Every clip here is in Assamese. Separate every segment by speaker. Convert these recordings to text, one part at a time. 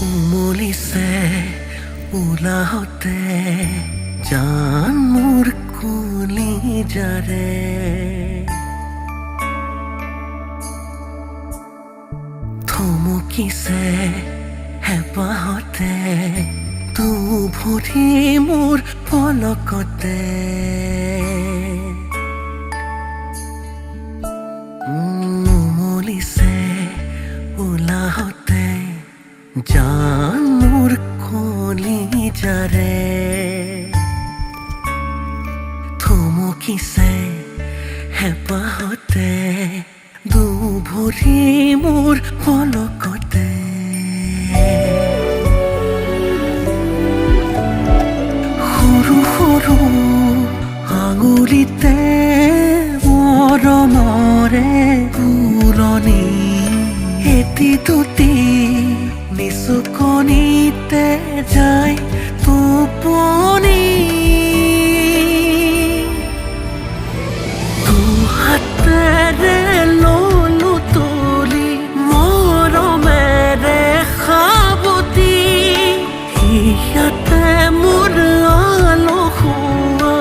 Speaker 1: উমলিছে উলাহতে জান মোৰ কুলি যাৰে থমকিছে হেঁপাহতে তু ভৰি মোৰ পলকতে উমলিছে উলাহতে জান মোৰ কলি যাৰে থমকিছে হেঁপাহতে দুভৰি মোৰ পলকতে সৰু সৰু আঙুলিতে মৰমৰে পুৰণি এটি দুটি নিচুকনিতে যায় টোপনি দুহাতেৰে ললো তুলি মৰমেৰে সাৱটি ইয়াতে মোৰ আলসুৱা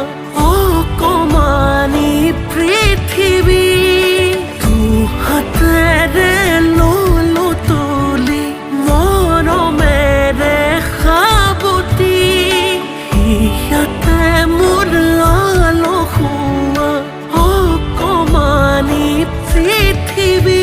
Speaker 1: অকমানি পৃথিৱী দুহাতেৰে ললো তুলি মৰমেৰে সাৱটি ইয়াতে মোৰ আলসুৱা অকমানি পৃথিৱী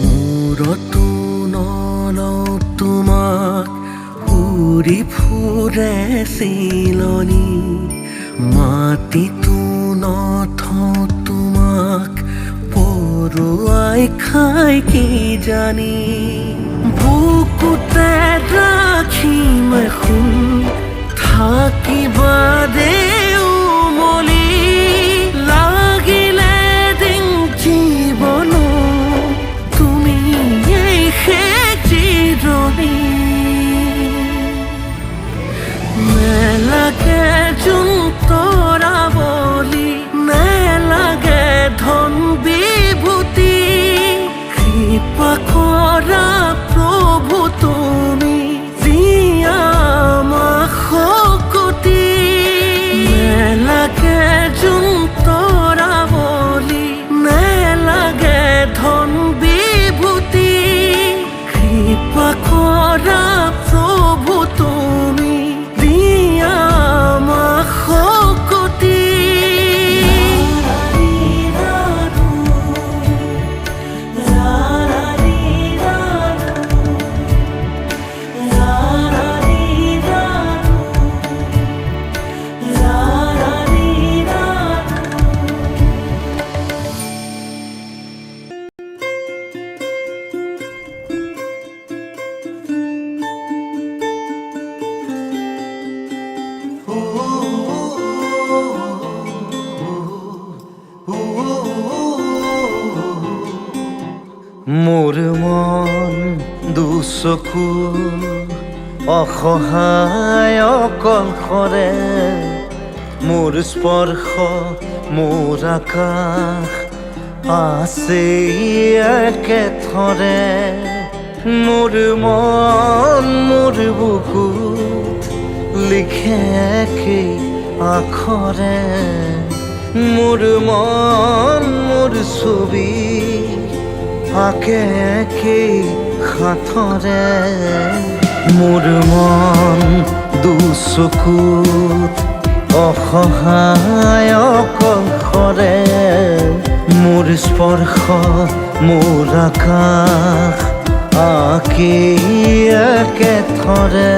Speaker 1: মূৰতো নলওঁ তোমাক উৰি ফুৰে চিলনি মাটিতো নথওঁ তোমাক পৰুৱাই খাই কি জানি বুকুতে ৰাখিম এখন থাকিবা দেও মলি লাগিলে দিন জীৱন নেলাগে যোন তৰাবলি নেলাগে ধন বিভূতি কৃপা কৰা প্ৰভু তুমি দিয়া আমাক শক্তি নেলাগে যোন তৰাবলি নেলাগে ধন বিভূতি কৃপা কৰা প্ৰভু তুমি দিয়া আমাক শক্তি মোৰ মন দুচকু অসহায় অকলশৰে মোৰ স্পৰ্শ মোৰ আকাশ আছে একেথৰে মোৰ মন মোৰ বুকুত লিখে একে আখৰে মোৰ মন মোৰ ছবি আঁকে একে হাতৰে মোৰ মন দুচকুত অসহায় অকলশৰে মোৰ স্পৰ্শ মোৰ আকাশ আঁকি একেথৰে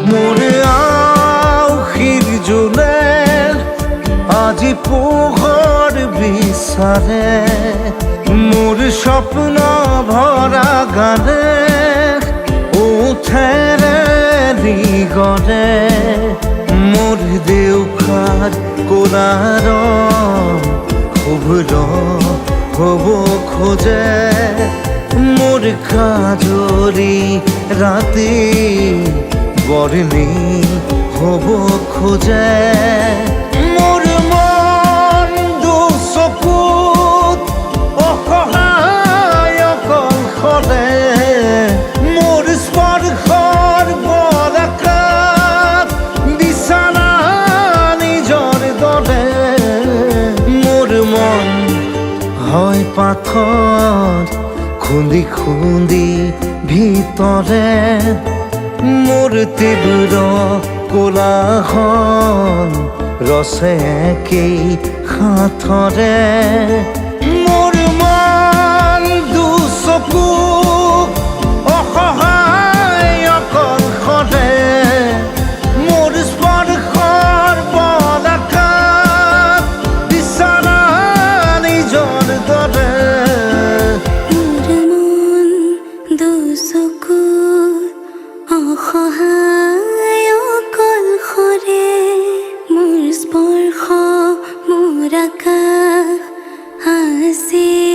Speaker 1: মোৰ আউসীৰ জোনে আজি পোহৰ বিচাৰে মোৰ স্বপ্ন ভৰা গানে উঠেৰে নিগৰে মোৰ দেউখাৰ কোলাৰ শুভ্ৰ হ'ব খোজে মোৰ কাজৰি ৰাতি বৰ্ণিল হ'ব খোজে মোৰ মন দুচকুত অসহায় অকলশৰে মোৰ স্পৰ্শৰ বৰকাত বিছানা নিজৰ দৰে মোৰ মন হয় পাথৰ খুন্দি খুন্দি ভিতৰে মোৰ তীব্ৰ কোলাহল ৰচেকেই সাঁথৰে মোৰ মন দুচকু অসহায় অকলশৰে মোৰ স্পৰ্শৰ বৰকাত বিছানা নিজৰ দৰে
Speaker 2: অসহায় অকলশৰে মোৰ স্পৰ্শ মোৰ আকাশ আছে